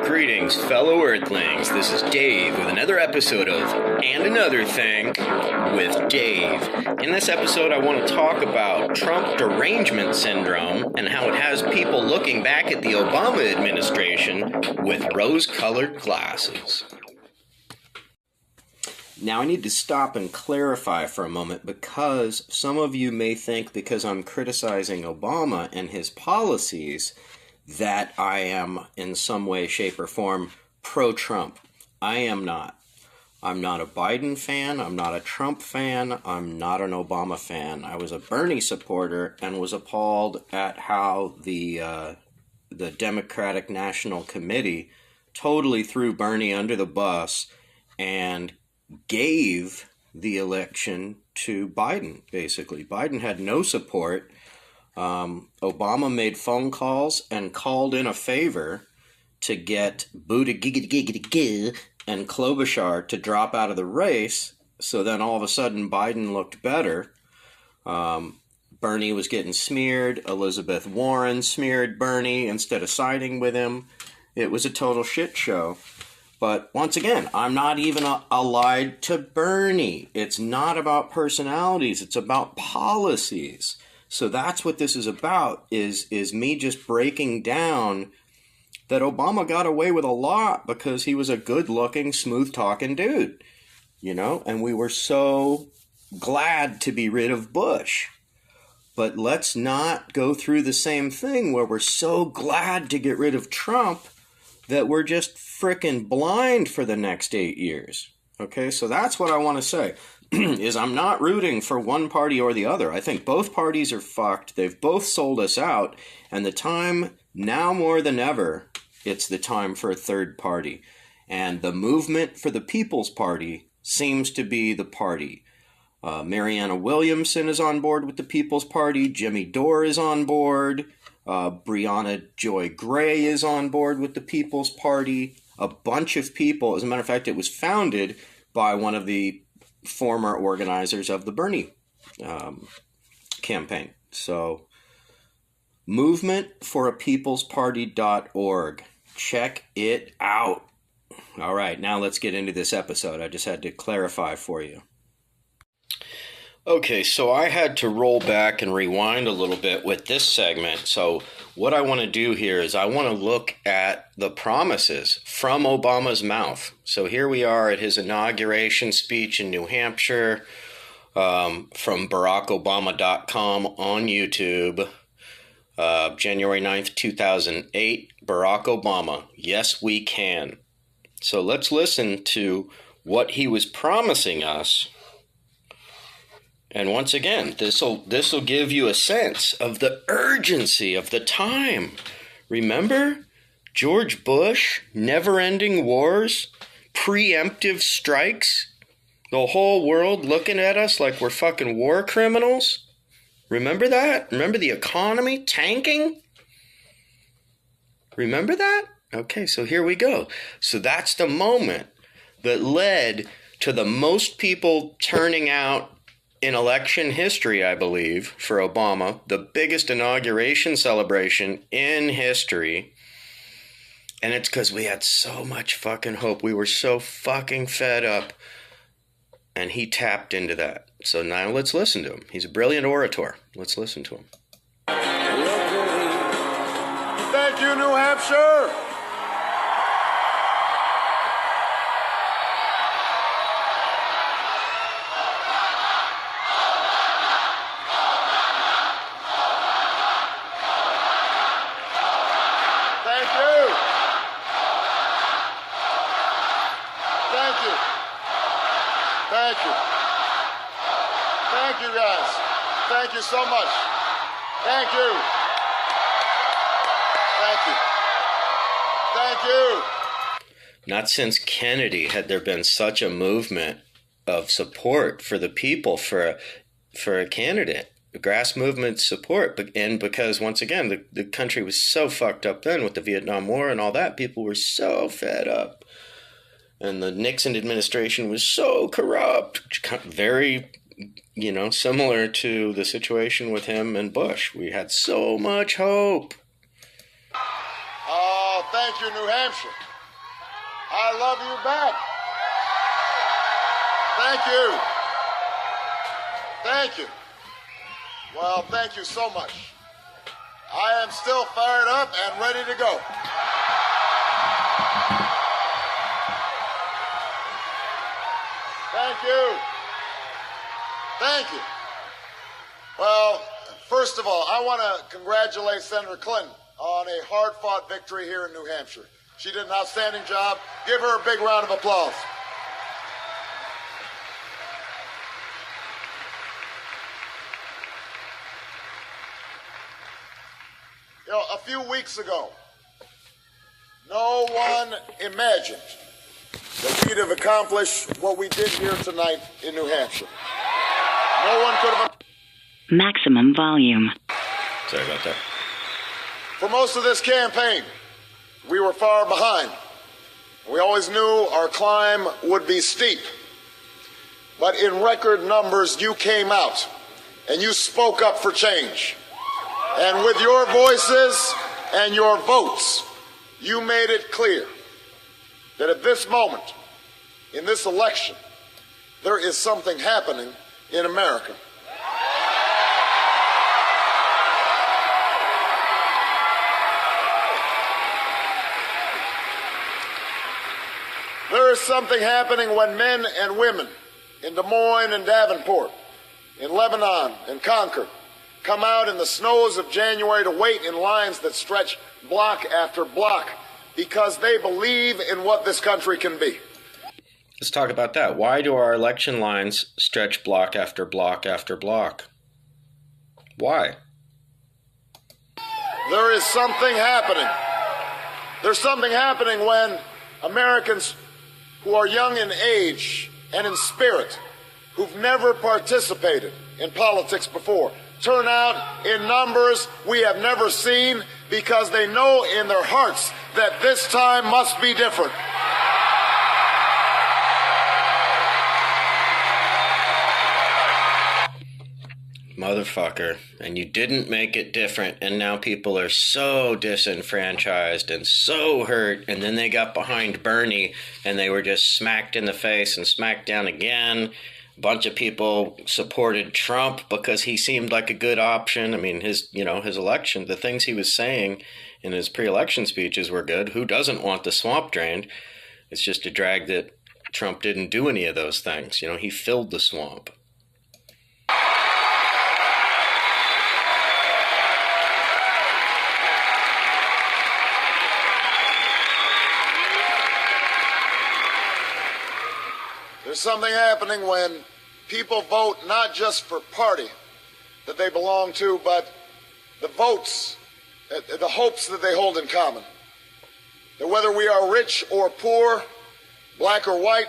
Greetings, fellow Earthlings. This is Dave with another episode of And Another Thing with Dave. In this episode, I want to talk about Trump derangement syndrome and how it has people looking back at the Obama administration with rose-colored glasses. Now, I need to stop and clarify for a moment because some of you may think because I'm criticizing Obama and his policies that I am in some way, shape, or form pro-Trump. I am not. I'm not a Biden fan. I'm not a Trump fan. I'm not an Obama fan. I was a Bernie supporter and was appalled at how the Democratic National Committee totally threw Bernie under the bus and gave the election to Biden, basically. Biden had no support. Obama made phone calls and called in a favor to get Buttigieg and Klobuchar to drop out of the race. So then all of a sudden Biden looked better. Bernie was getting smeared. Elizabeth Warren smeared Bernie instead of siding with him. It was a total shit show. But once again, I'm not even allied to Bernie. It's not about personalities. It's about policies. So that's what this is about, is me just breaking down that Obama got away with a lot because he was a good-looking, smooth-talking dude, you know? And we were so glad to be rid of Bush. But let's not go through the same thing where we're so glad to get rid of Trump that we're just frickin' blind for the next 8 years. Okay, so that's what I want to say. Is I'm not rooting for one party or the other. I think both parties are fucked. They've both sold us out. And the time, now more than ever, it's the time for a third party. And the movement for the People's Party seems to be the party. Marianne Williamson is on board with the People's Party. Jimmy Dore is on board. Brianna Joy Gray is on board with the People's Party. A bunch of people. As a matter of fact, it was founded by one of the former organizers of the Bernie campaign. So, movementforapeoplesparty.org. Check it out. All right, now let's get into this episode. I just had to clarify for you. Okay, so I had to roll back and rewind a little bit with this segment. So what I want to do here is I want to look at the promises from Obama's mouth. So here we are at his inauguration speech in New Hampshire from BarackObama.com on YouTube, January 9th, 2008. Barack Obama, yes, we can. So let's listen to what he was promising us. And once again, this will give you a sense of the urgency of the time. Remember? George Bush, never-ending wars, preemptive strikes, the whole world looking at us like we're fucking war criminals. Remember that? Remember the economy tanking? Remember that? Okay, so here we go. So that's the moment that led to the most people turning out in election history, I believe, for Obama, the biggest inauguration celebration in history. And it's because we had so much fucking hope. We were so fucking fed up. And he tapped into that. So now let's listen to him. He's a brilliant orator. Let's listen to him. Thank you, New Hampshire. Thank you, guys. Thank you so much. Thank you. Thank you. Thank you. Not since Kennedy had there been such a movement of support for the people for a candidate. Grass movement support. And because, once again, the country was so fucked up then with the Vietnam War and all that, people were so fed up. And the Nixon administration was so corrupt, very, similar to the situation with him and Bush. We had so much hope. Oh, thank you, New Hampshire. I love you back. Thank you. Thank you. Well, thank you so much. I am still fired up and ready to go. Thank you. Thank you. Well, first of all, I want to congratulate Senator Clinton on a hard-fought victory here in New Hampshire. She did an outstanding job. Give her a big round of applause. You know, a few weeks ago, no one imagined that we'd have accomplished what we did here tonight in New Hampshire. No one could have. Maximum volume. Sorry about that. For most of this campaign, we were far behind. We always knew our climb would be steep. But in record numbers, you came out and you spoke up for change. And with your voices and your votes, you made it clear that at this moment, in this election, there is something happening in America. There is something happening when men and women in Des Moines and Davenport, in Lebanon and Concord, come out in the snows of January to wait in lines that stretch block after block because they believe in what this country can be. Let's talk about that. Why do our election lines stretch block after block after block? Why? There is something happening. There's something happening when Americans who are young in age and in spirit, who've never participated in politics before, turn out in numbers we have never seen because they know in their hearts that this time must be different. Motherfucker. And you didn't make it different, and now people are so disenfranchised and so hurt, and then they got behind Bernie and they were just smacked in the face and smacked down again. A bunch of people supported Trump because he seemed like a good option. I mean, his election, the things he was saying in his pre-election speeches were good. Who doesn't want the swamp drained? It's just a drag that Trump didn't do any of those things. You know, he filled the swamp. There's something happening when people vote not just for party that they belong to, but the votes, the hopes that they hold in common. That whether we are rich or poor, black or white,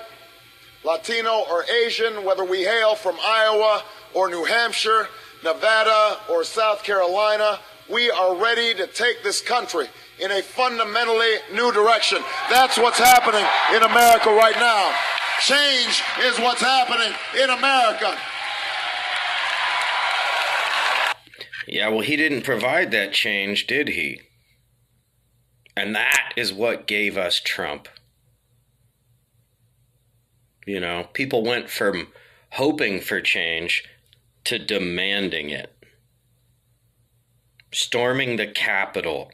Latino or Asian, whether we hail from Iowa or New Hampshire, Nevada or South Carolina, we are ready to take this country in a fundamentally new direction. That's what's happening in America right now. Change is what's happening in America. Yeah, well, he didn't provide that change, did he? And that is what gave us Trump. You know, people went from hoping for change to demanding it. Storming the Capitol.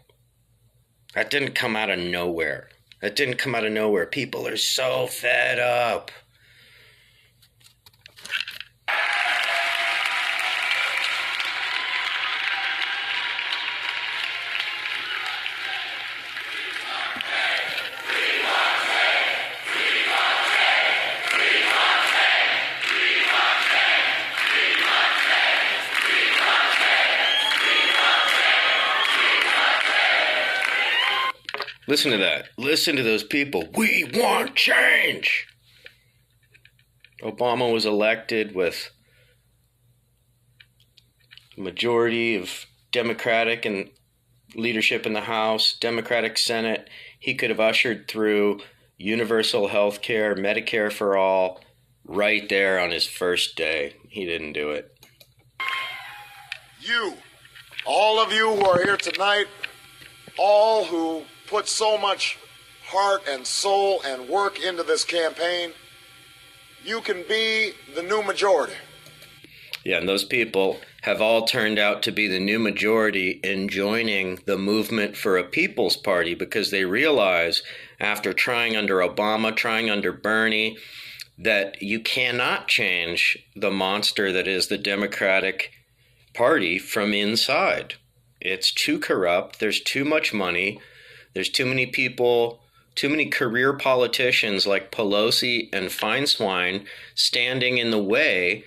That didn't come out of nowhere. That didn't come out of nowhere. People are so fed up. Listen to that. Listen to those people. We want change. Obama was elected with a majority of Democratic and leadership in the House, Democratic Senate. He could have ushered through universal health care, Medicare for all, right there on his first day. He didn't do it. You, all of you who are here tonight, all who put so much heart and soul and work into this campaign, you can be the new majority. Yeah, and those people have all turned out to be the new majority in joining the movement for a People's Party, because they realize after trying under Obama, trying under Bernie, that you cannot change the monster that is the Democratic Party from inside. It's too corrupt. There's too much money. There's too many people, too many career politicians like Pelosi and Feinstein standing in the way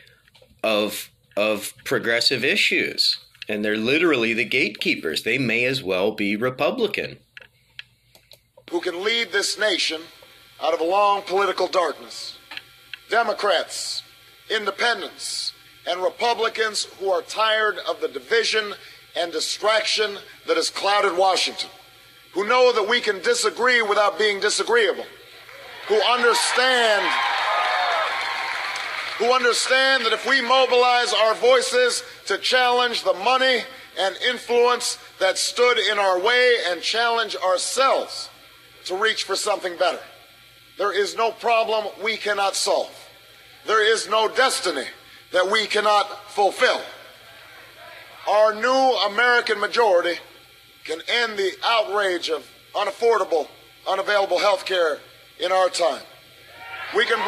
of progressive issues. And they're literally the gatekeepers. They may as well be Republican. Who can lead this nation out of a long political darkness. Democrats, independents, and Republicans who are tired of the division and distraction that has clouded Washington, who know that we can disagree without being disagreeable, who understand that if we mobilize our voices to challenge the money and influence that stood in our way and challenge ourselves to reach for something better, there is no problem we cannot solve. There is no destiny that we cannot fulfill. Our new American majority can end the outrage of unaffordable, unavailable health care in our time. We can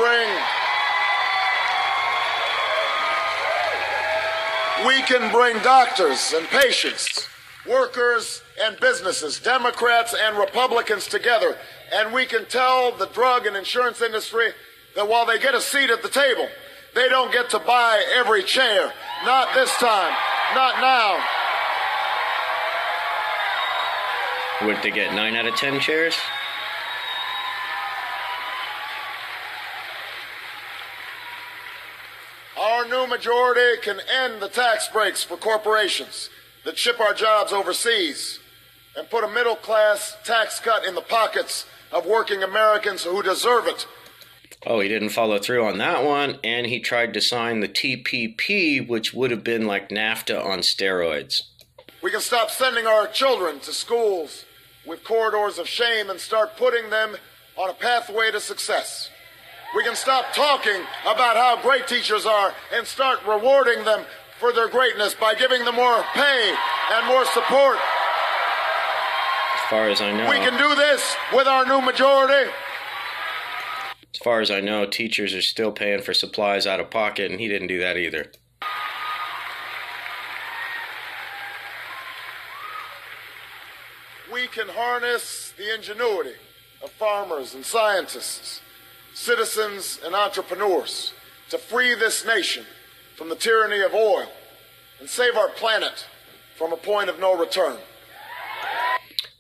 bring doctors and patients, workers and businesses, Democrats and Republicans together, and we can tell the drug and insurance industry that while they get a seat at the table, they don't get to buy every chair. Not this time. Not now. Would they get 9 out of 10 chairs? Our new majority can end the tax breaks for corporations that ship our jobs overseas and put a middle-class tax cut in the pockets of working Americans who deserve it. Oh, he didn't follow through on that one, and he tried to sign the TPP, which would have been like NAFTA on steroids. We can stop sending our children to schools with corridors of shame and start putting them on a pathway to success. We can stop talking about how great teachers are and start rewarding them for their greatness by giving them more pay and more support. As far as I know, we can do this with our new majority. As far as I know, teachers are still paying for supplies out of pocket, and he didn't do that either. We can harness the ingenuity of farmers and scientists, citizens and entrepreneurs to free this nation from the tyranny of oil and save our planet from a point of no return.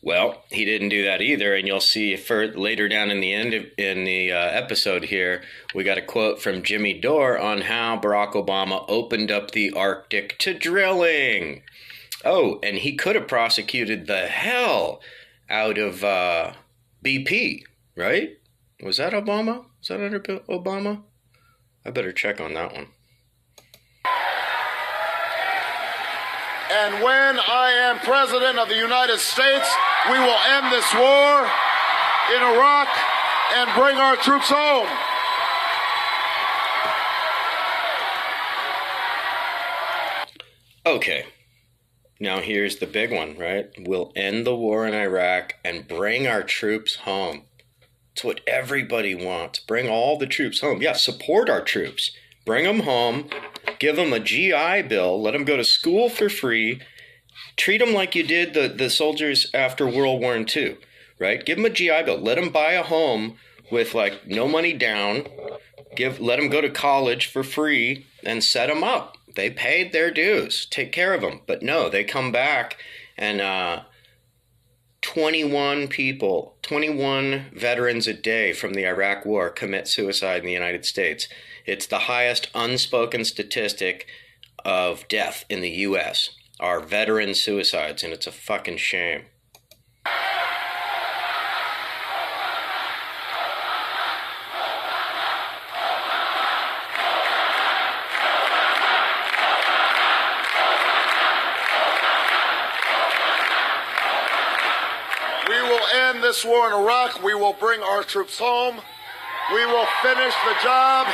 Well, he didn't do that either, and you'll see later down in the end in the episode here, we got a quote from Jimmy Dore on how Barack Obama opened up the Arctic to drilling. Oh, and he could have prosecuted the hell out of BP, right? Was that Obama? Was that under Obama? I better check on that one. And when I am President of the United States, we will end this war in Iraq and bring our troops home. Okay. Now here's the big one, right? We'll end the war in Iraq and bring our troops home. It's what everybody wants. Bring all the troops home. Yeah, support our troops. Bring them home. Give them a GI Bill. Let them go to school for free. Treat them like you did the soldiers after World War II, right? Give them a GI Bill. Let them buy a home with like no money down. Let them go to college for free and set them up. They paid their dues. Take care of them. But no, they come back and 21 veterans a day from the Iraq War commit suicide in the United States. It's the highest unspoken statistic of death in the U.S. are veteran suicides, and it's a fucking shame. this war in Iraq, we will bring our troops home. We will finish the job.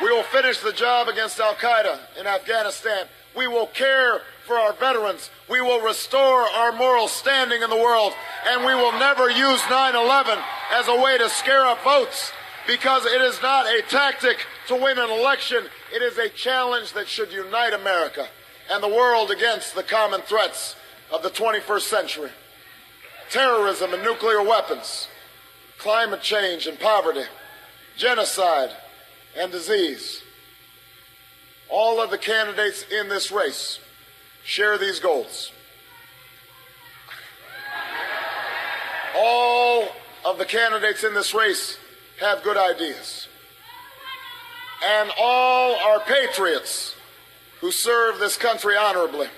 We will finish the job against al-Qaeda in Afghanistan. We will care for our veterans. We will restore our moral standing in the world. And we will never use 9/11 as a way to scare up votes, because it is not a tactic to win an election. It is a challenge that should unite America and the world against the common threats of the 21st century. Terrorism and nuclear weapons, climate change and poverty, genocide and disease. All of the candidates in this race share these goals. All of the candidates in this race have good ideas. And all are patriots who serve this country honorably.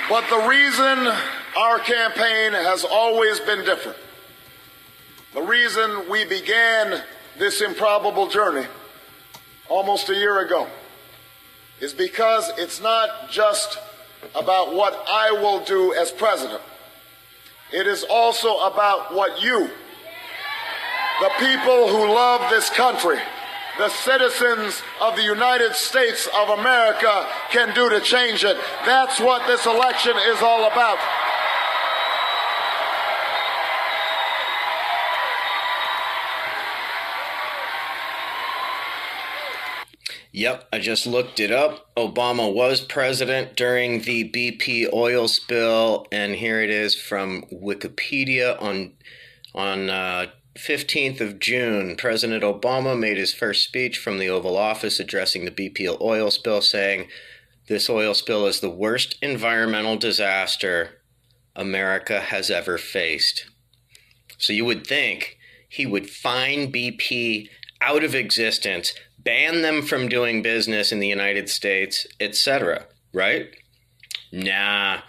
But the reason our campaign has always been different, the reason we began this improbable journey almost a year ago, is because it's not just about what I will do as president. It is also about what you, the people who love this country, the citizens of the United States of America, can do to change it. That's what this election is all about. Yep, I just looked it up. Obama was president during the BP oil spill, and here it is from Wikipedia on 15th of June. President Obama made his first speech from the Oval Office addressing the BP oil spill, saying, "This oil spill is the worst environmental disaster America has ever faced." So you would think he would fine BP out of existence, ban them from doing business in the United States, etc., right? Nah,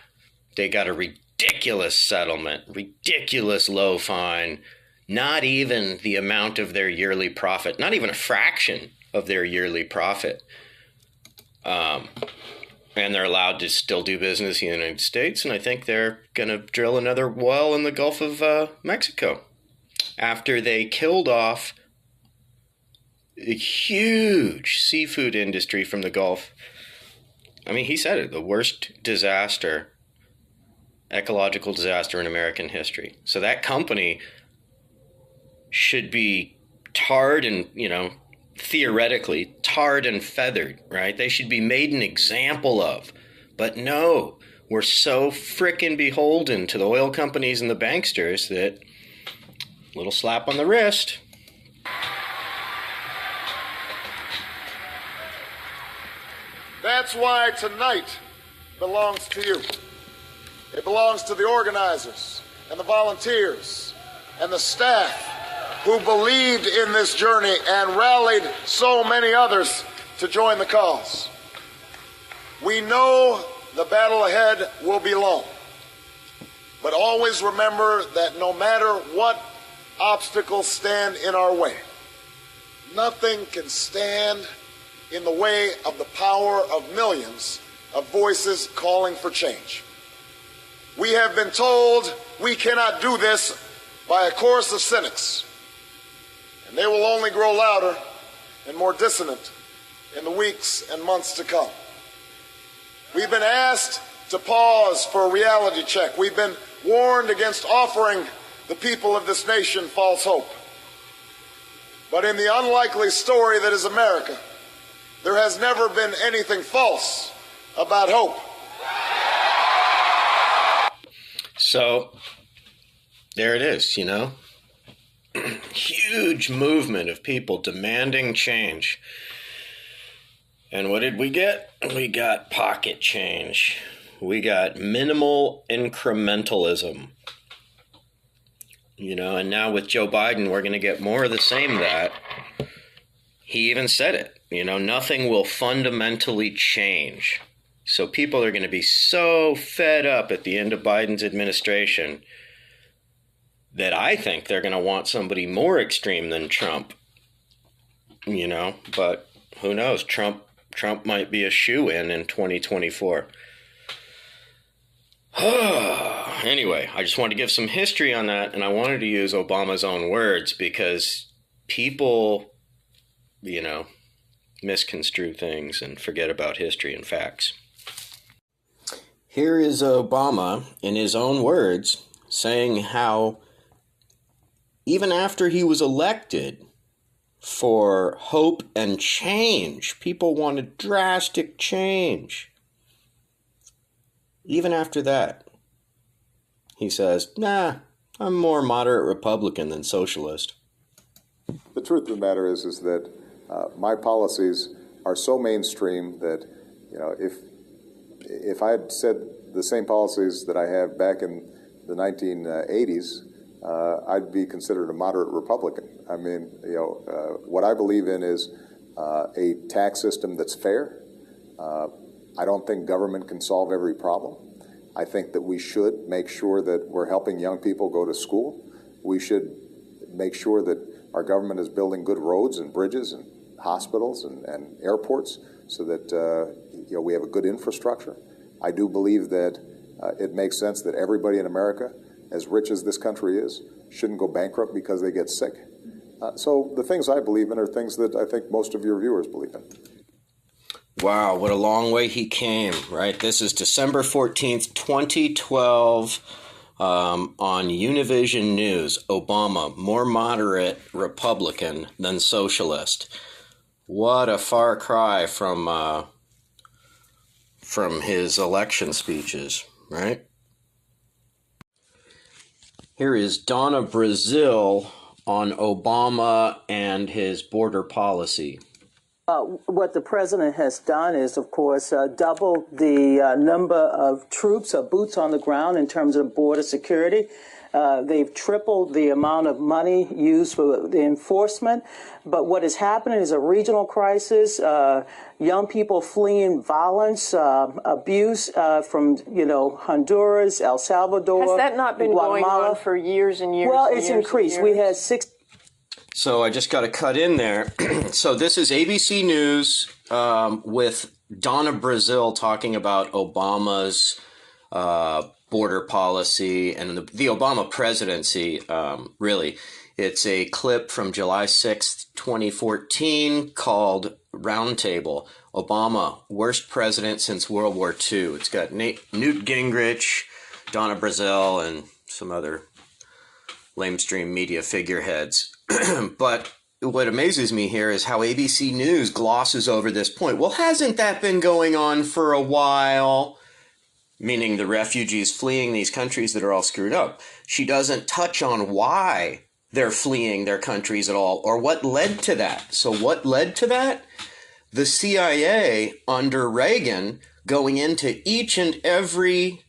they got a ridiculous settlement, ridiculous low fine, not even the amount of their yearly profit, not even a fraction of their yearly profit. And they're allowed to still do business in the United States, and I think they're going to drill another well in the Gulf of Mexico after they killed off a huge seafood industry from the Gulf. I mean, he said it, the worst disaster, ecological disaster in American history. So that company should be tarred and, theoretically tarred and feathered, right? They should be made an example of. But no, we're so frickin' beholden to the oil companies and the banksters that little slap on the wrist. That's why tonight belongs to you. It belongs to the organizers and the volunteers and the staff who believed in this journey and rallied so many others to join the cause. We know the battle ahead will be long, but always remember that no matter what obstacles stand in our way, nothing can stand in the way of the power of millions of voices calling for change. We have been told we cannot do this by a chorus of cynics, and they will only grow louder and more dissonant in the weeks and months to come. We've been asked to pause for a reality check. We've been warned against offering the people of this nation false hope. But in the unlikely story that is America, there has never been anything false about hope. So, there it is, Huge movement of people demanding change. And what did we get? We got pocket change. We got minimal incrementalism. And now with Joe Biden, we're going to get more of the same that. He even said it. Nothing will fundamentally change. So people are going to be so fed up at the end of Biden's administration that I think they're going to want somebody more extreme than Trump. But who knows? Trump Trump might be a shoo-in in 2024. Anyway, I just wanted to give some history on that, and I wanted to use Obama's own words because people, misconstrue things and forget about history and facts. Here is Obama, in his own words, saying how even after he was elected for hope and change, people wanted drastic change. Even after that, he says, nah, I'm more moderate Republican than socialist. The truth of the matter is that my policies are so mainstream that, if I had said the same policies that I have back in the 1980s, I'd be considered a moderate Republican. I mean, what I believe in is a tax system that's fair. I don't think government can solve every problem. I think that we should make sure that we're helping young people go to school. We should make sure that our government is building good roads and bridges and hospitals and airports so that we have a good infrastructure. I do believe that it makes sense that everybody in America, as rich as this country is, shouldn't go bankrupt because they get sick. So the things I believe in are things that I think most of your viewers believe in. Wow, what a long way he came, right? This is December 14th, 2012, on Univision News. Obama, more moderate Republican than socialist. What a far cry from his election speeches, right? Here is Donna Brazil on Obama and his border policy. What the president has done is, of course, double the number of troops or boots on the ground in terms of border security. They've tripled the amount of money used for the enforcement. But what is happening is a regional crisis, young people fleeing violence, abuse from, Honduras, El Salvador, Has that not been Guatemala. going on for years and years? Well, and it's years increased. and years? We had 6. So I just got to cut in there. So this is ABC News with Donna Brazil talking about Obama's border policy and the Obama presidency, really. It's a clip from July 6th, 2014 called Roundtable, Obama, Worst President Since World War II. It's got Newt Gingrich, Donna Brazil, and some other lamestream media figureheads. But what amazes me here is how ABC News glosses over this point. Well, hasn't that been going on for a while? Meaning the refugees fleeing these countries that are all screwed up. She doesn't touch on why they're fleeing their countries at all or what led to that. So what led to that? The CIA under Reagan going into each and every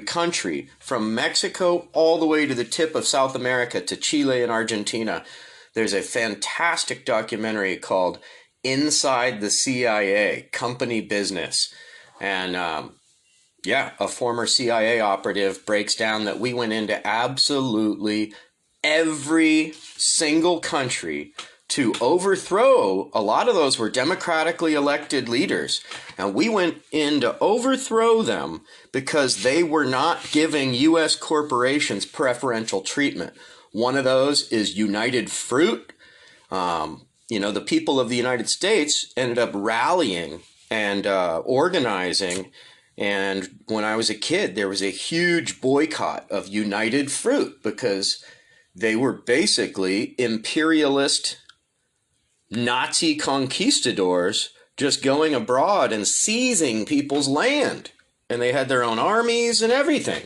country from Mexico all the way to the tip of South America to Chile and Argentina. There's a fantastic documentary called Inside the CIA, Company Business. And a former CIA operative breaks down that we went into absolutely every single country to overthrow. A lot of those were democratically elected leaders. And we went in to overthrow them because they were not giving U.S. corporations preferential treatment. One of those is United Fruit. The people of the United States ended up rallying and organizing. And when I was a kid, there was a huge boycott of United Fruit because they were basically imperialist Nazi conquistadors just going abroad and seizing people's land. And they had their own armies and everything.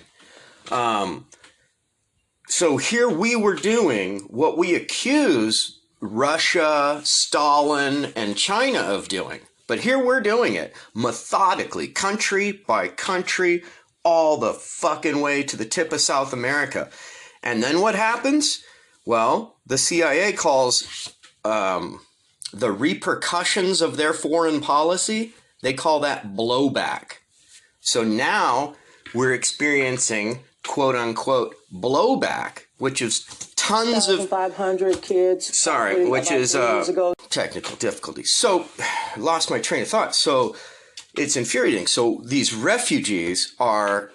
So here we were doing what we accuse Russia, Stalin, and China of doing. But here we're doing it methodically, country by country, all the fucking way to the tip of South America. And then what happens? Well, the CIA calls the repercussions of their foreign policy, they call that blowback. So now we're experiencing, quote unquote, blowback, which is tons of 500 kids. Sorry, which is years ago. technical difficulties. So, lost my train of thought. So, it's infuriating. So, these refugees are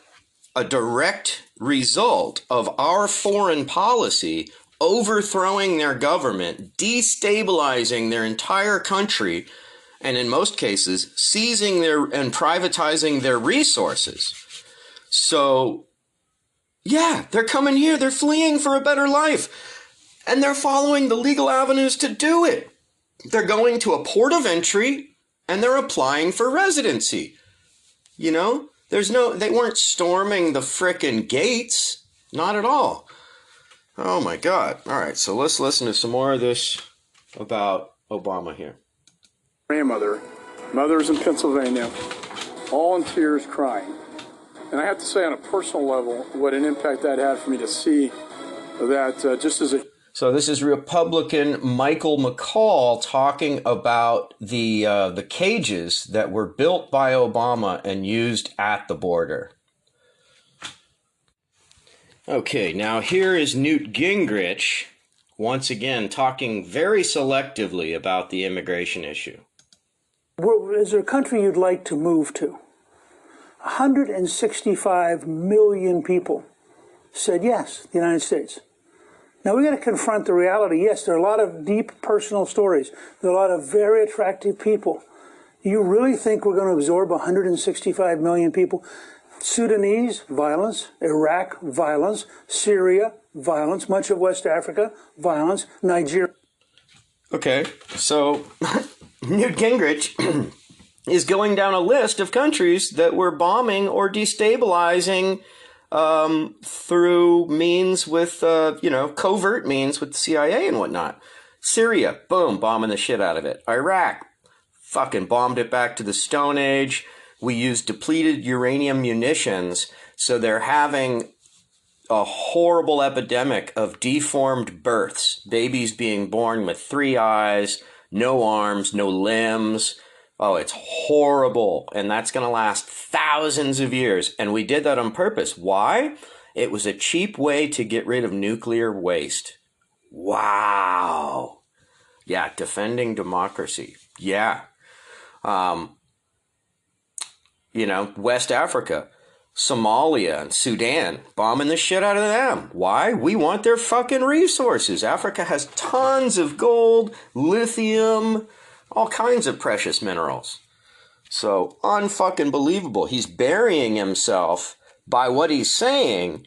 a direct result of our foreign policy overthrowing their government, destabilizing their entire country, and in most cases, seizing their and privatizing their resources. So, yeah, they're coming here. They're fleeing for a better life. And they're following the legal avenues to do it. They're going to a port of entry and they're applying for residency. You know, they weren't storming the frickin' gates. Not at all. Oh my God. All right, so let's listen to some more of this about Obama here. Grandmother, mothers in Pennsylvania, all in tears crying. And I have to say on a personal level, what an impact that had for me to see that just as a... So this is Republican Michael McCall talking about the cages that were built by Obama and used at the border. Okay, now here is Newt Gingrich, once again talking very selectively about the immigration issue. Is there a country you'd like to move to? 165 million people said yes, the United States. Now we've got to confront the reality. Yes, there are a lot of deep personal stories. There are a lot of very attractive people. You really think we're going to absorb 165 million people? Sudanese, violence. Iraq, violence. Syria, violence. Much of West Africa, violence. Nigeria. Okay, so Newt Gingrich is going down a list of countries that were bombing or destabilizing through means with, covert means with the CIA and whatnot. Syria, boom, bombing the shit out of it. Iraq, fucking bombed it back to the Stone Age. We used depleted uranium munitions, so they're having a horrible epidemic of deformed births. Babies being born with 3 eyes, no arms, no limbs. Oh, it's horrible. And that's going to last thousands of years. And we did that on purpose. Why? It was a cheap way to get rid of nuclear waste. Wow. Yeah, defending democracy. Yeah. West Africa, Somalia, and Sudan, bombing the shit out of them. Why? We want their fucking resources. Africa has tons of gold, lithium, all kinds of precious minerals. So, unfucking believable. He's burying himself by what he's saying,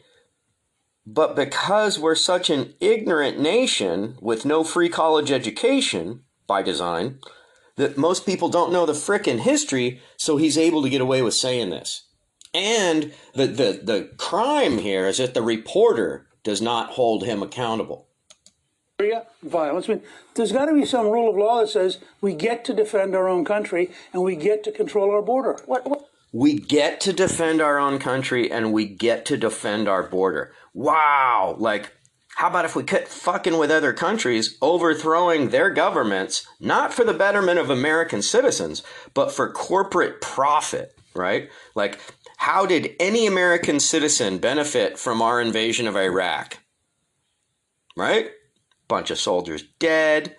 but because we're such an ignorant nation with no free college education, by design, that most people don't know the frickin' history, so he's able to get away with saying this. And the crime here is that the reporter does not hold him accountable. Violence. I mean, there's got to be some rule of law that says we get to defend our own country and we get to control our border. What? We get to defend our own country and we get to defend our border. Wow. Like, how about if we quit fucking with other countries, overthrowing their governments, not for the betterment of American citizens, but for corporate profit, right? Like, how did any American citizen benefit from our invasion of Iraq? Right? Bunch of soldiers dead,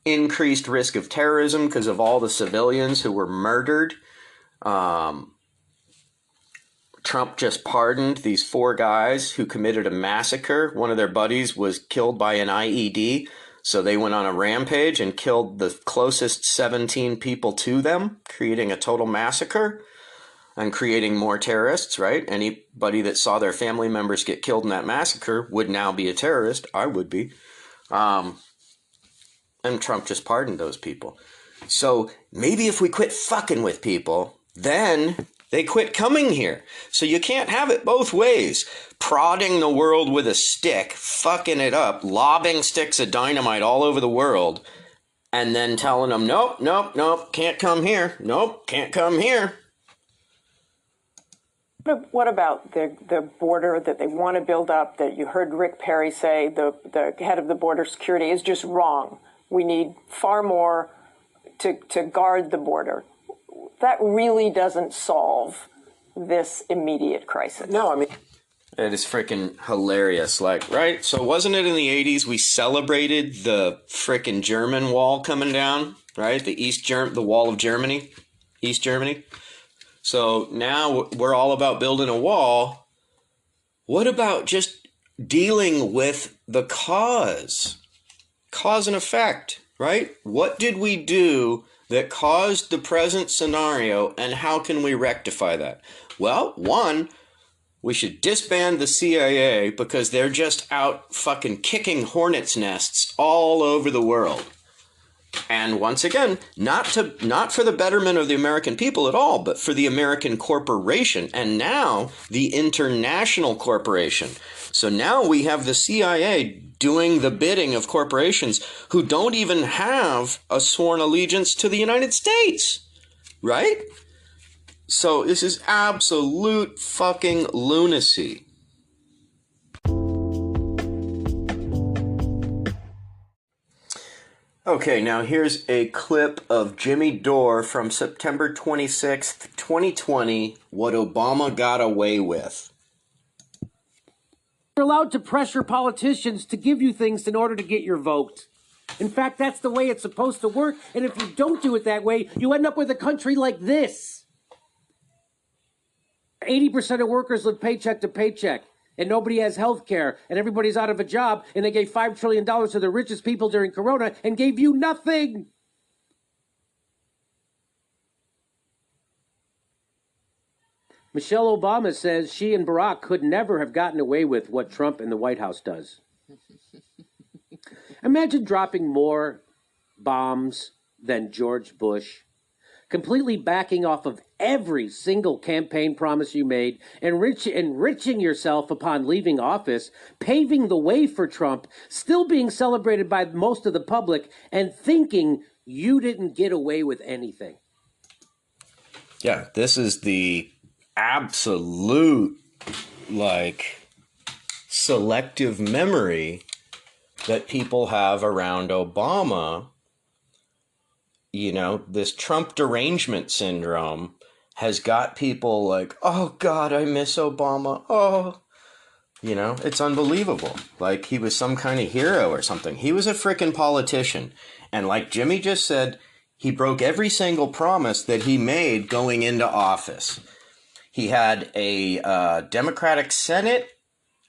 increased risk of terrorism because of all the civilians who were murdered. Trump just pardoned these 4 guys who committed a massacre. One of their buddies was killed by an IED, so they went on a rampage and killed the closest 17 people to them, creating a total massacre and creating more terrorists, right? Anybody that saw their family members get killed in that massacre would now be a terrorist. I would be. And Trump just pardoned those people. So maybe if we quit fucking with people, then they quit coming here. So you can't have it both ways. Prodding the world with a stick, fucking it up, lobbing sticks of dynamite all over the world, and then telling them, nope, can't come here. Nope, can't come here. What about the border that they want to build up, that you heard Rick Perry say the head of the border security is just wrong? We need far more to guard the border. That really doesn't solve this immediate crisis. No, I mean... It is freaking hilarious. Like, right? So wasn't it in the 80s we celebrated the freaking German wall coming down, right? The wall of Germany, East Germany. So now we're all about building a wall. What about just dealing with the cause and effect, right? What did we do that caused the present scenario, and how can we rectify that? Well, one, we should disband the CIA because they're just out fucking kicking hornets' nests all over the world. And once again, not for the betterment of the American people at all, but for the American corporation, and now the international corporation. So now we have the CIA doing the bidding of corporations who don't even have a sworn allegiance to the United States, right? So this is absolute fucking lunacy. Okay, now here's a clip of Jimmy Dore from September 26th, 2020, what Obama got away with. You're allowed to pressure politicians to give you things in order to get your vote. In fact, that's the way it's supposed to work, and if you don't do it that way, you end up with a country like this. 80% of workers live paycheck to paycheck, and nobody has health care, and everybody's out of a job, and they gave $5 trillion to the richest people during Corona and gave you nothing. Michelle Obama says she and Barack could never have gotten away with what Trump and the White House does. Imagine dropping more bombs than George Bush, completely backing off of every single campaign promise you made, enriching yourself upon leaving office, paving the way for Trump, still being celebrated by most of the public, and thinking you didn't get away with anything. Yeah, this is the absolute, selective memory that people have around Obama. You know, this Trump derangement syndrome has got people like, oh God, I miss Obama. Oh, you know, it's unbelievable. Like he was some kind of hero or something. He was a freaking politician. And like Jimmy just said, he broke every single promise that he made going into office. He had a Democratic Senate,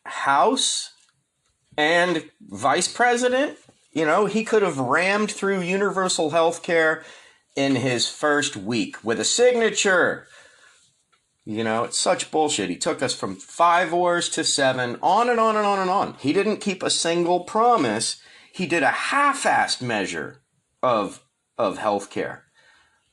House, and Vice President. You know, he could have rammed through universal health care in his first week with a signature. You know, it's such bullshit. He took us from 5 wars to 7, on and on and on and on. He didn't keep a single promise. He did a half-assed measure of health care,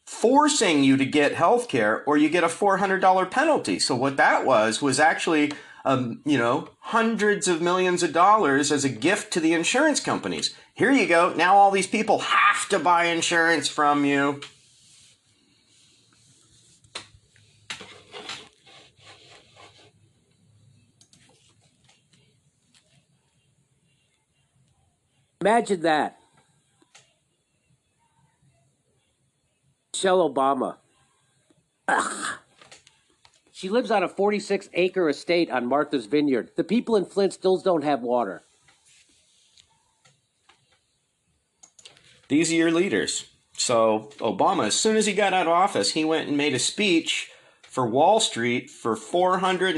forcing you to get health care or you get a $400 penalty. So what that was actually hundreds of millions of dollars as a gift to the insurance companies. Here you go. Now all these people have to buy insurance from you. Imagine that. Michelle Obama. Ugh. She lives on a 46-acre estate on Martha's Vineyard. The people in Flint still don't have water. These are your leaders. So Obama, as soon as he got out of office, he went and made a speech for Wall Street for $400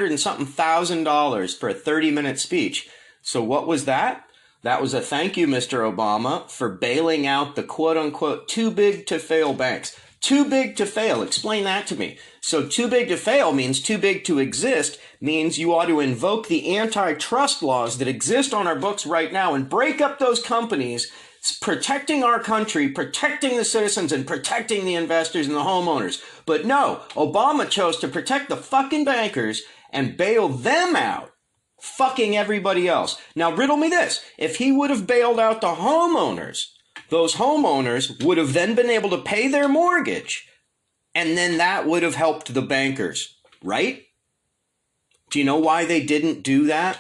and something thousand for a 30-minute speech. So what was that? That was a thank you, Mr. Obama, for bailing out the quote-unquote too big to fail banks. Too big to fail. Explain that to me. So too big to fail means too big to exist, means you ought to invoke the antitrust laws that exist on our books right now and break up those companies, protecting our country, protecting the citizens, and protecting the investors and the homeowners. But no, Obama chose to protect the fucking bankers and bail them out, fucking everybody else. Now riddle me this. If he would have bailed out the homeowners, those homeowners would have then been able to pay their mortgage, and then that would have helped the bankers, right? Do you know why they didn't do that?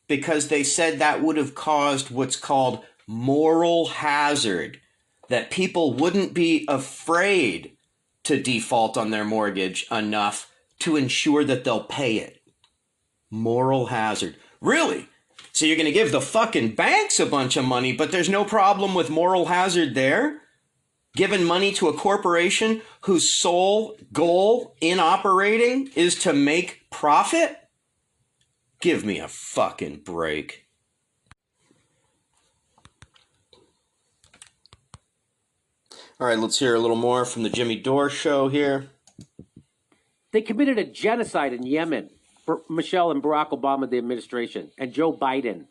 Because they said that would have caused what's called moral hazard, that people wouldn't be afraid to default on their mortgage enough to ensure that they'll pay it. Moral hazard. Really? So you're going to give the fucking banks a bunch of money, but there's no problem with moral hazard there? Giving money to a corporation whose sole goal in operating is to make profit? Give me a fucking break. All right, let's hear a little more from the Jimmy Dore show here. They committed a genocide in Yemen. Michelle and Barack Obama, the administration, and Joe Biden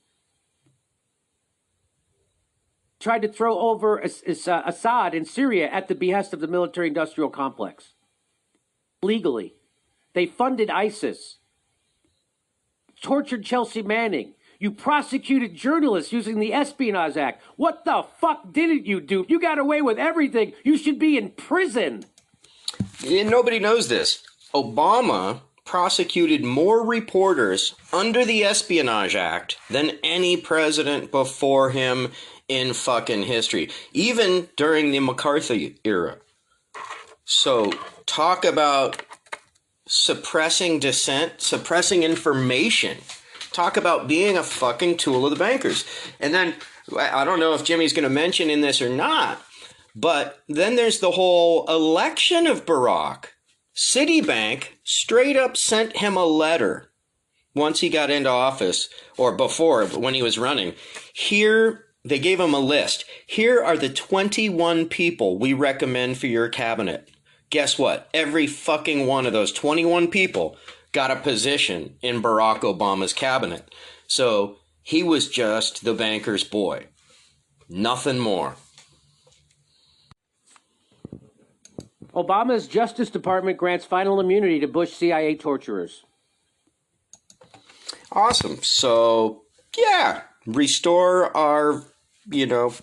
tried to throw over Assad in Syria at the behest of the military-industrial complex. Legally. They funded ISIS, tortured Chelsea Manning. You prosecuted journalists using the Espionage Act. What the fuck didn't you do? You got away with everything. You should be in prison. Yeah, nobody knows this. Obama prosecuted more reporters under the Espionage Act than any president before him in fucking history, even during the McCarthy era. So talk about suppressing dissent, suppressing information. Talk about being a fucking tool of the bankers. And then, I don't know if Jimmy's going to mention in this or not, but then there's the whole election of Barack. Citibank straight up sent him a letter once he got into office, or before, when he was running. Here, they gave him a list. Here are the 21 people we recommend for your cabinet. Guess what? Every fucking one of those 21 people got a position in Barack Obama's cabinet. So he was just the banker's boy. Nothing more. Obama's Justice Department grants final immunity to Bush CIA torturers. Awesome. So, yeah, restore our,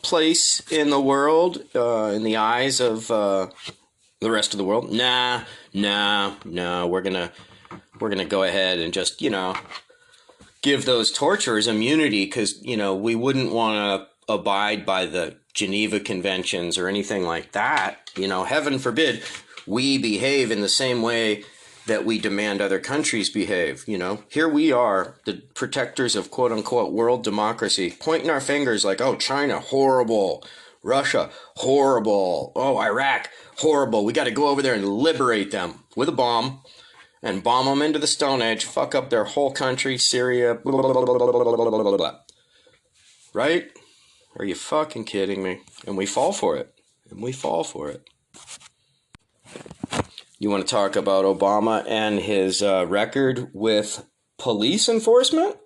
place in the world, in the eyes of the rest of the world. Nah, we're gonna go ahead and just, give those torturers immunity because, we wouldn't want to abide by the Geneva Conventions or anything like that. Heaven forbid we behave in the same way that we demand other countries behave. Here we are, the protectors of quote unquote world democracy, pointing our fingers like, oh, China, horrible. Russia, horrible. Oh, Iraq, horrible. We got to go over there and liberate them with a bomb and bomb them into the Stone Age, fuck up their whole country, Syria, blah, blah, blah, blah, blah, blah, blah, blah, blah. Right? Are you fucking kidding me? And we fall for it. You want to talk about Obama and his record with police enforcement?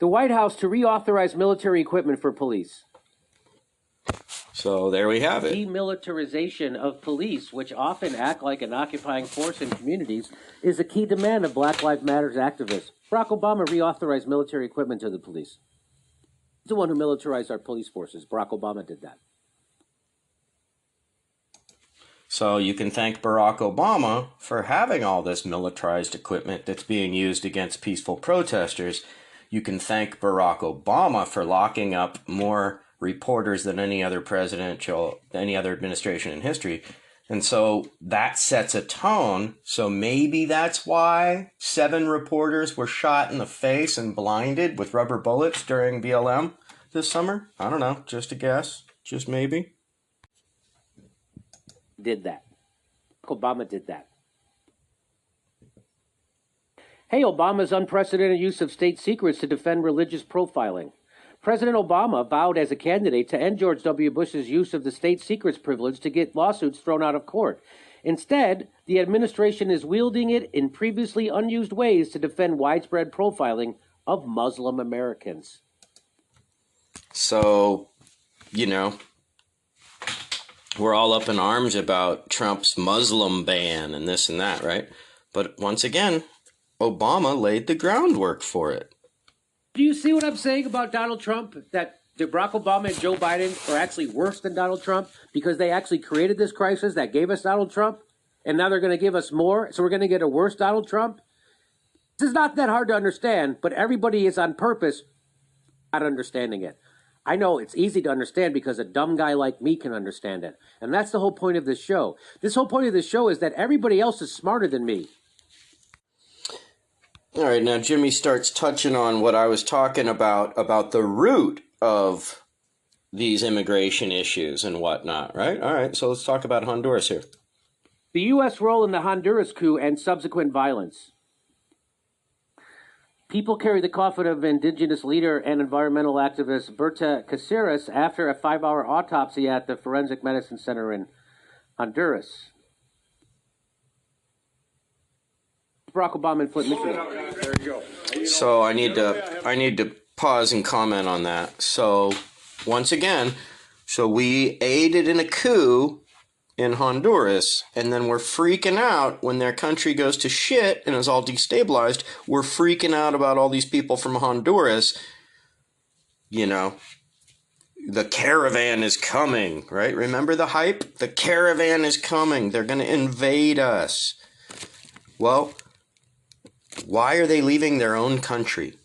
The White House to reauthorize military equipment for police. So there we have it. Demilitarization of police, which often act like an occupying force in communities, is a key demand of Black Lives Matter activists. Barack Obama reauthorized military equipment to the police. He's the one who militarized our police forces. Barack Obama did that. So you can thank Barack Obama for having all this militarized equipment that's being used against peaceful protesters. You can thank Barack Obama for locking up more reporters than any other administration in history. And so that sets a tone. So maybe that's why 7 reporters were shot in the face and blinded with rubber bullets during BLM this summer. I don't know. Just a guess. Just maybe. Did that. Obama did that. Hey, Obama's unprecedented use of state secrets to defend religious profiling. President Obama vowed as a candidate to end George W. Bush's use of the state secrets privilege to get lawsuits thrown out of court. Instead, the administration is wielding it in previously unused ways to defend widespread profiling of Muslim Americans. So, we're all up in arms about Trump's Muslim ban and this and that, right? But once again, Obama laid the groundwork for it. Do you see what I'm saying about Donald Trump? That Barack Obama and Joe Biden are actually worse than Donald Trump because they actually created this crisis that gave us Donald Trump, and now they're going to give us more, so we're going to get a worse Donald Trump? This is not that hard to understand, but everybody is on purpose not understanding it. I know it's easy to understand because a dumb guy like me can understand it. And that's the whole point of this show. This whole point of this show is that everybody else is smarter than me. All right, now Jimmy starts touching on what I was talking about the root of these immigration issues and whatnot, right? All right, so let's talk about Honduras here. The U.S. role in the Honduras coup and subsequent violence. People carry the coffin of indigenous leader and environmental activist Berta Caceres after a 5-hour autopsy at the Forensic Medicine Center in Honduras. Barack Obama in Flint, Michigan. There you go. So I need to pause and comment on that. So once again, so we aided in a coup in Honduras, and then we're freaking out when their country goes to shit and is all destabilized. We're freaking out about all these people from Honduras. You know, the caravan is coming, right? Remember the hype? The caravan is coming. They're going to invade us. Well, why are they leaving their own country?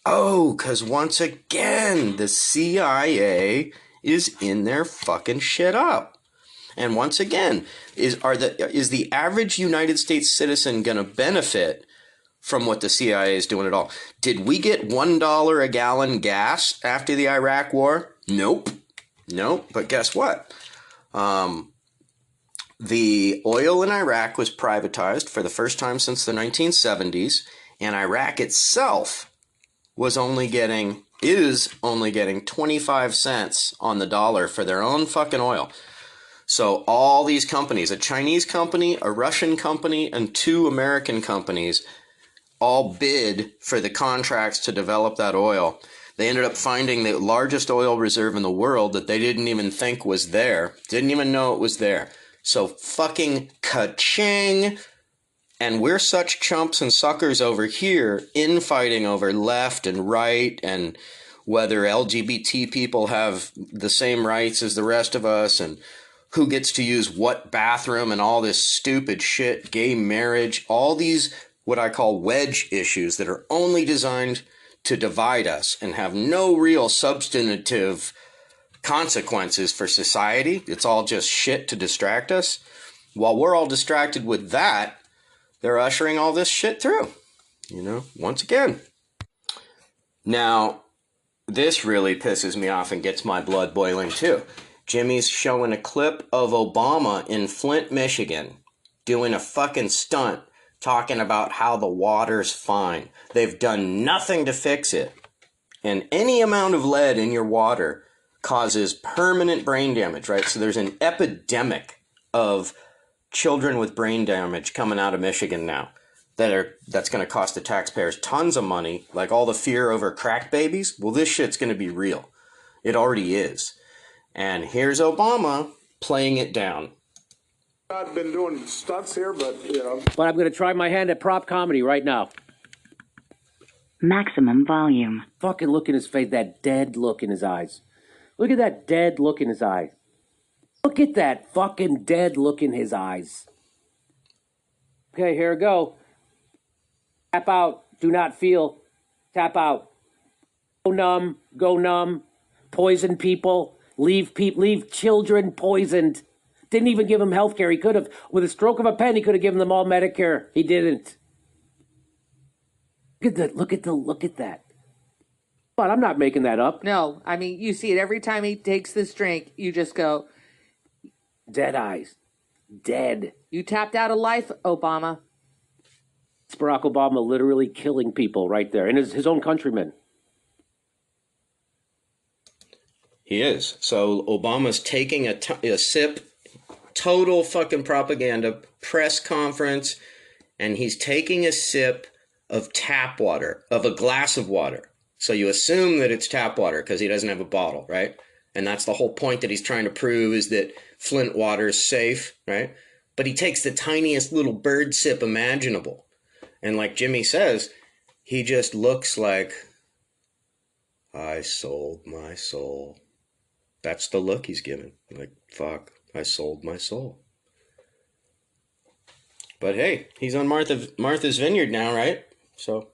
Oh, because once again, the CIA is in their fucking shit up. And once again, is the average United States citizen going to benefit from what the CIA is doing at all? Did we get $1 a gallon gas after the Iraq War? Nope. But guess what? The oil in Iraq was privatized for the first time since the 1970s, and Iraq itself is only getting 25 cents on the dollar for their own fucking oil. So all these companies, a Chinese company, a Russian company, and 2 American companies all bid for the contracts to develop that oil. They ended up finding the largest oil reserve in the world that they didn't even think was there, didn't even know it was there. So fucking ka-ching. And we're such chumps and suckers over here infighting over left and right and whether LGBT people have the same rights as the rest of us and who gets to use what bathroom and all this stupid shit, gay marriage, all these what I call wedge issues that are only designed to divide us and have no real substantive consequences for society. It's all just shit to distract us. While we're all distracted with that, they're ushering all this shit through, once again. Now, this really pisses me off and gets my blood boiling too. Jimmy's showing a clip of Obama in Flint, Michigan, doing a fucking stunt, talking about how the water's fine. They've done nothing to fix it. And any amount of lead in your water causes permanent brain damage, right? So there's an epidemic of children with brain damage coming out of Michigan now that's going to cost the taxpayers tons of money, like all the fear over crack babies. Well, this shit's going to be real. It already is. And here's Obama playing it down. I've been doing stunts here, but, But I'm going to try my hand at prop comedy right now. Maximum volume. Fucking look in his face, that dead look in his eyes. Look at that dead look in his eye. Look at that fucking dead look in his eyes. Okay, here we go. Tap out. Do not feel. Tap out. Go numb. Go numb. Poison people. Leave children poisoned. Didn't even give them health care. He could have, with a stroke of a pen, he could have given them all Medicare. He didn't. Look at that. Look at that. But I'm not making that up. No, I mean, you see it every time he takes this drink. You just go, dead eyes. Dead. You tapped out of life, Obama. It's Barack Obama literally killing people right there, and his own countrymen. He is. So Obama's taking a sip, total fucking propaganda, press conference, and he's taking a sip of tap water, of a glass of water. So you assume that it's tap water because he doesn't have a bottle, right? And that's the whole point that he's trying to prove is that Flint water is safe, right? But he takes the tiniest little bird sip imaginable. And like Jimmy says, he just looks like, I sold my soul. That's the look he's giving. Like, fuck, I sold my soul. But hey, he's on Martha's Vineyard now, right? So...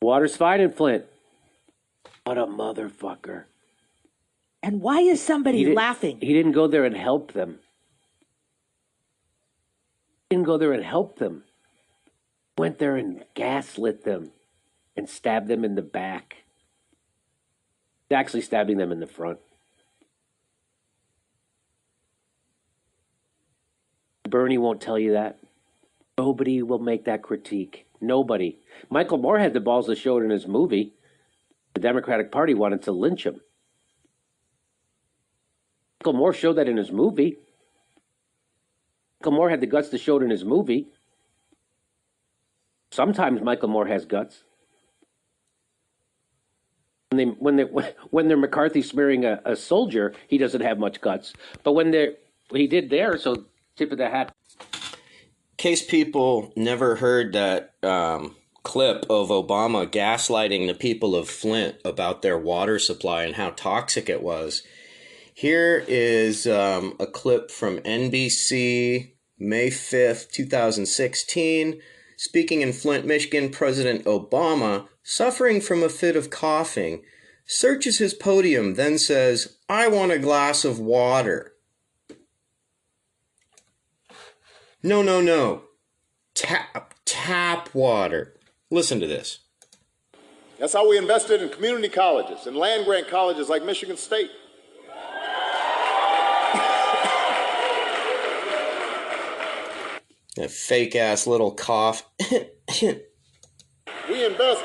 Water's fine in Flint. What a motherfucker. And why is somebody laughing? He didn't go there and help them. He didn't go there and help them. Went there and gaslit them and stabbed them in the back. Actually stabbing them in the front. Bernie won't tell you that. Nobody will make that critique. Nobody. Michael Moore had the balls to show it in his movie. The Democratic Party wanted to lynch him. Michael Moore showed that in his movie. Michael Moore had the guts to show it in his movie. Sometimes Michael Moore has guts. When they're McCarthy smearing a soldier, he doesn't have much guts. But he did there, so tip of the hat. In case people never heard that clip of Obama gaslighting the people of Flint about their water supply and how toxic it was, here is a clip from NBC, May 5th, 2016. Speaking in Flint, Michigan, President Obama, suffering from a fit of coughing, searches his podium, then says, "I want a glass of water." No. Tap water. Listen to this. That's how we invested in community colleges and land-grant colleges like Michigan State. That fake-ass little cough. We invest.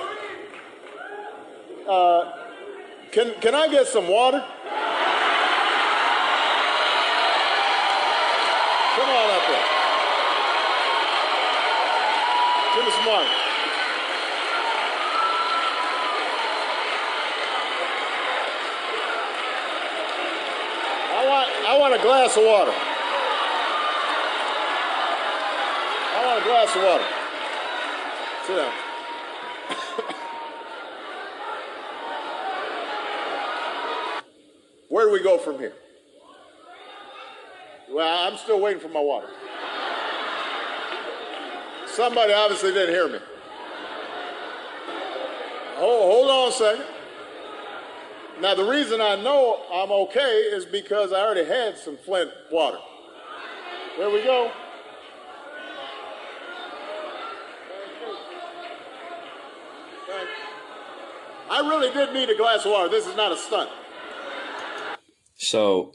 Can I get some water? Come on up there. Give me some water. I want a glass of water. I want a glass of water. Sit down. Where do we go from here? Well, I'm still waiting for my water. Somebody obviously didn't hear me. Hold on a second. Now, the reason I know I'm okay is because I already had some Flint water. There we go. Thank you. I really did need a glass of water. This is not a stunt. So,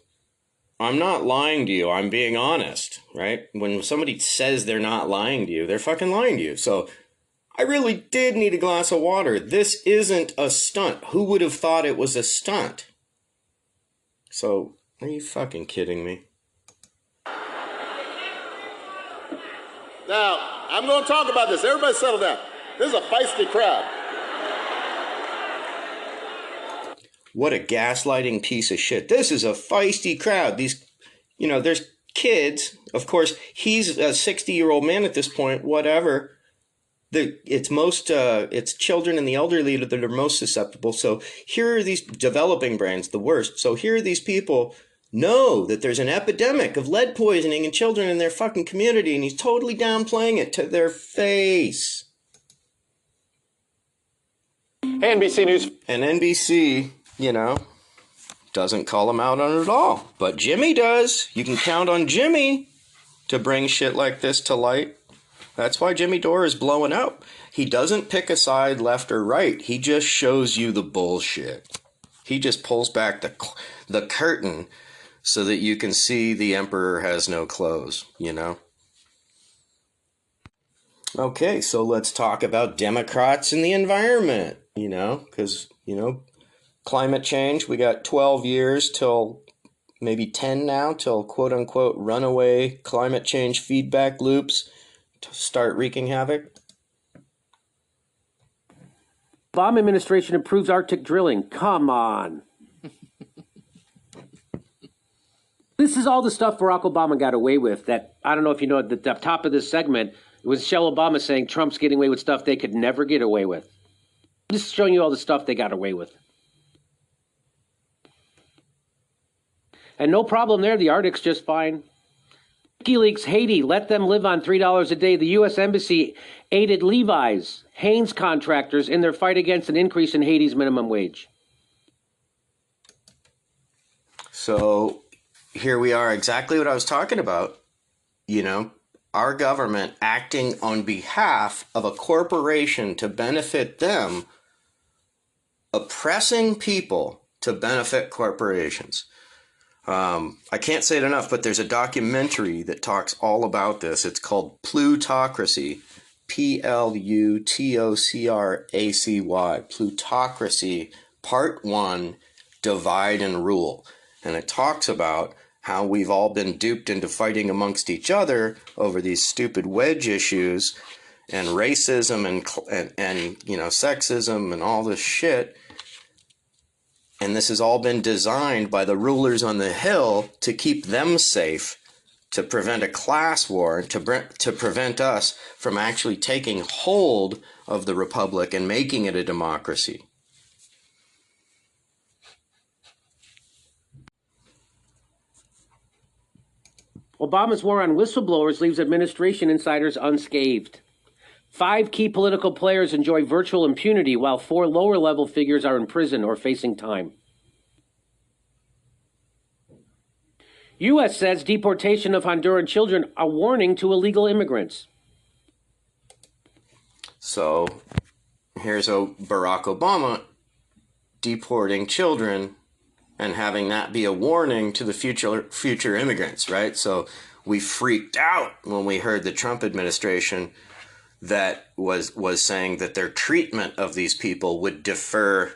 I'm not lying to you. I'm being honest, right? When somebody says they're not lying to you, they're fucking lying to you. So, I really did need a glass of water. This isn't a stunt. Who would have thought it was a stunt? So, are you fucking kidding me? Now, I'm going to talk about this. Everybody settle down. This is a feisty crowd. What a gaslighting piece of shit. This is a feisty crowd. These, there's kids. Of course, he's a 60-year-old man at this point, whatever. It's children and the elderly that are most susceptible. So here are these developing brains, the worst. So here are these people know that there's an epidemic of lead poisoning in children in their fucking community, and he's totally downplaying it to their face. NBC News. And NBC, doesn't call him out on it at all. But Jimmy does. You can count on Jimmy to bring shit like this to light. That's why Jimmy Dore is blowing up. He doesn't pick a side left or right. He just shows you the bullshit. He just pulls back the curtain so that you can see the emperor has no clothes, Okay, so let's talk about Democrats and the environment, because, climate change, we got 12 years till maybe 10 now till quote-unquote runaway climate change feedback loops to start wreaking havoc. Obama administration improves Arctic drilling. Come on. This is all the stuff Barack Obama got away with that, I don't know if you know, at the top of this segment, it was Michelle Obama saying Trump's getting away with stuff they could never get away with. I'm just showing you all the stuff they got away with. And no problem there. The Arctic's just fine. WikiLeaks Haiti, let them live on $3 a day. The U.S. Embassy aided Levi's, Hanes contractors in their fight against an increase in Haiti's minimum wage. So here we are, exactly what I was talking about. You know, our government acting on behalf of a corporation to benefit them, oppressing people to benefit corporations. I can't say it enough, but there's a documentary that talks all about this. It's called Plutocracy, Plutocracy, Plutocracy, Part 1, Divide and Rule. And it talks about how we've all been duped into fighting amongst each other over these stupid wedge issues and racism and you know, sexism and all this shit. And this has all been designed by the rulers on the hill to keep them safe, to prevent a class war, to prevent us from actually taking hold of the republic and making it a democracy. Obama's war on whistleblowers leaves administration insiders unscathed. 5 key political players enjoy virtual impunity, while 4 lower-level figures are in prison or facing time. U.S. says deportation of Honduran children a warning to illegal immigrants. So here's Barack Obama deporting children and having that be a warning to the future immigrants, right? So we freaked out when we heard the Trump administration that was saying that their treatment of these people would defer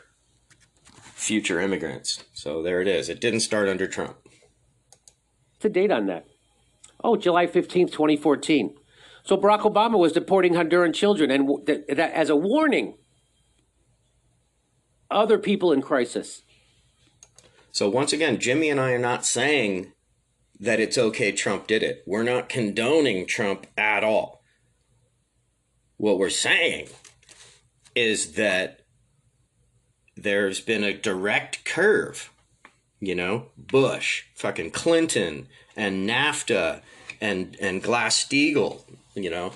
future immigrants. So there it is. It didn't start under Trump. What's the date on that? Oh, July 15th, 2014. So Barack Obama was deporting Honduran children, and that as a warning. Other people in crisis. So once again, Jimmy and I are not saying that it's okay Trump did it. We're not condoning Trump at all. What we're saying is that there's been a direct curve. You know, Bush, fucking Clinton, and NAFTA, and Glass-Steagall, you know,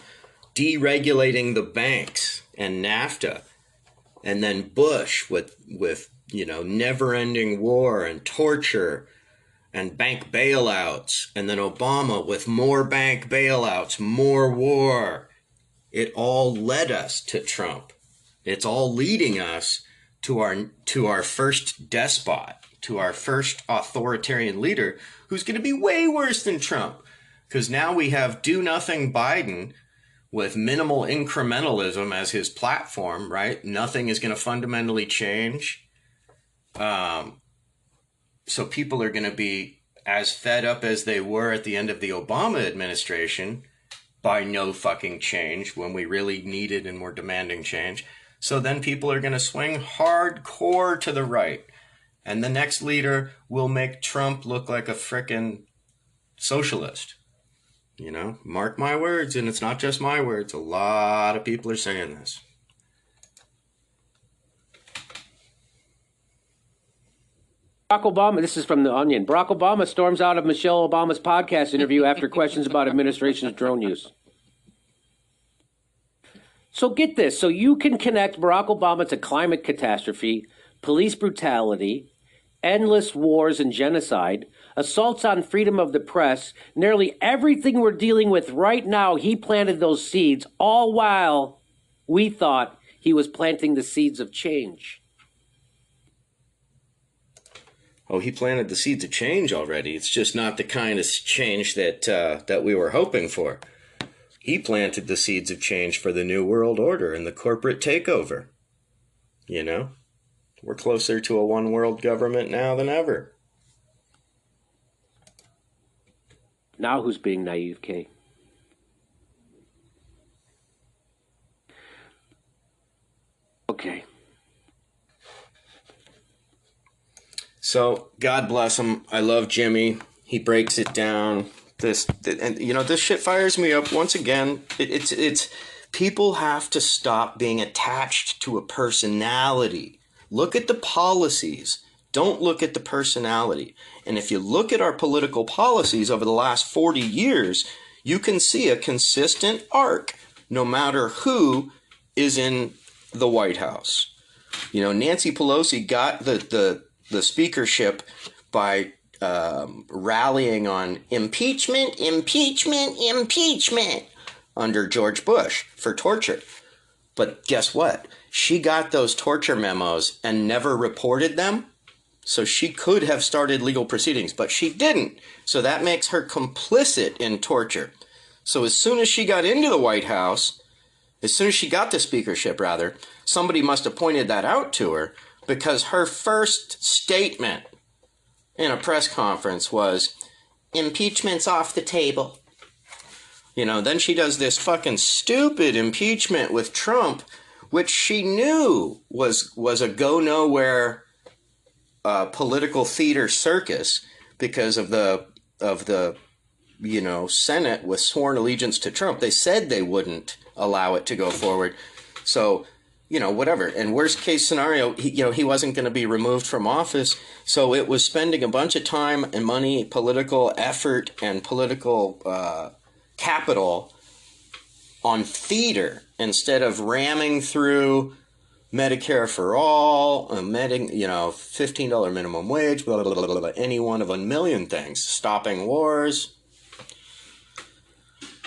deregulating the banks and NAFTA, and then Bush with you know, never-ending war and torture and bank bailouts, and then Obama with more bank bailouts, more war. It all led us to Trump. It's all leading us to our first despot, to our first authoritarian leader, who's going to be way worse than Trump. Because now we have do-nothing Biden with minimal incrementalism as his platform, right? Nothing is going to fundamentally change. So people are going to be as fed up as they were at the end of the Obama administration by no fucking change when we really needed and were demanding change. So then people are going to swing hardcore to the right. And the next leader will make Trump look like a frickin' socialist. You know, mark my words, and it's not just my words. A lot of people are saying this. Barack Obama, this is from The Onion. Barack Obama storms out of Michelle Obama's podcast interview after questions about administration's drone use. So get this. So you can connect Barack Obama to climate catastrophe, police brutality, endless wars and genocide, assaults on freedom of the press, nearly everything we're dealing with right now. He planted those seeds, all while we thought he was planting the seeds of change. Oh, he planted the seeds of change already. It's just not the kind of change that we were hoping for. He planted the seeds of change for the New World Order and the corporate takeover. You know, we're closer to a one world government now than ever. Now who's being naive, Kay? Okay. So, God bless him. I love Jimmy. He breaks it down. And you know, this shit fires me up once again. It's people have to stop being attached to a personality. Look at the policies. Don't look at the personality. And if you look at our political policies over the last 40 years, you can see a consistent arc no matter who is in the White House. You know, Nancy Pelosi got the speakership by rallying on impeachment under George Bush for torture. But guess what? She got those torture memos and never reported them. So she could have started legal proceedings, but she didn't. So that makes her complicit in torture. So as soon as she got into the White House, as soon as she got the speakership, rather, somebody must have pointed that out to her, because her first statement in a press conference was, impeachment's off the table. You know, then she does this fucking stupid impeachment with Trump, which she knew was a go-nowhere political theater circus because of the Senate with sworn allegiance to Trump. They said they wouldn't allow it to go forward. So, whatever. And worst case scenario, he wasn't going to be removed from office. So it was spending a bunch of time and money, political effort, and political capital on theater instead of ramming through Medicare for all, $15 minimum wage, blah, blah, blah, blah, blah, any one of a million things, stopping wars.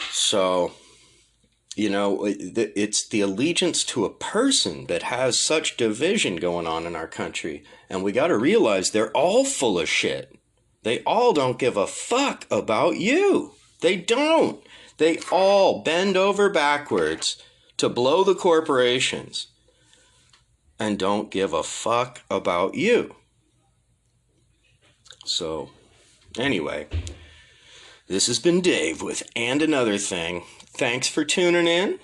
So, it's the allegiance to a person that has such division going on in our country. And we got to realize they're all full of shit. They all don't give a fuck about you. They don't. They all bend over backwards to blow the corporations and don't give a fuck about you. So, anyway, this has been Dave with And Another Thing. Thanks for tuning in.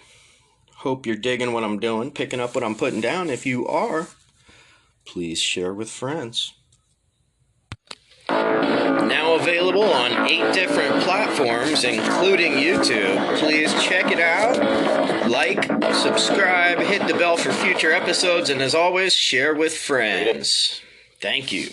Hope you're digging what I'm doing, picking up what I'm putting down. If you are, please share with friends. Now available on 8 different platforms, including YouTube. Please check it out. Like, subscribe, hit the bell for future episodes, and as always, share with friends. Thank you.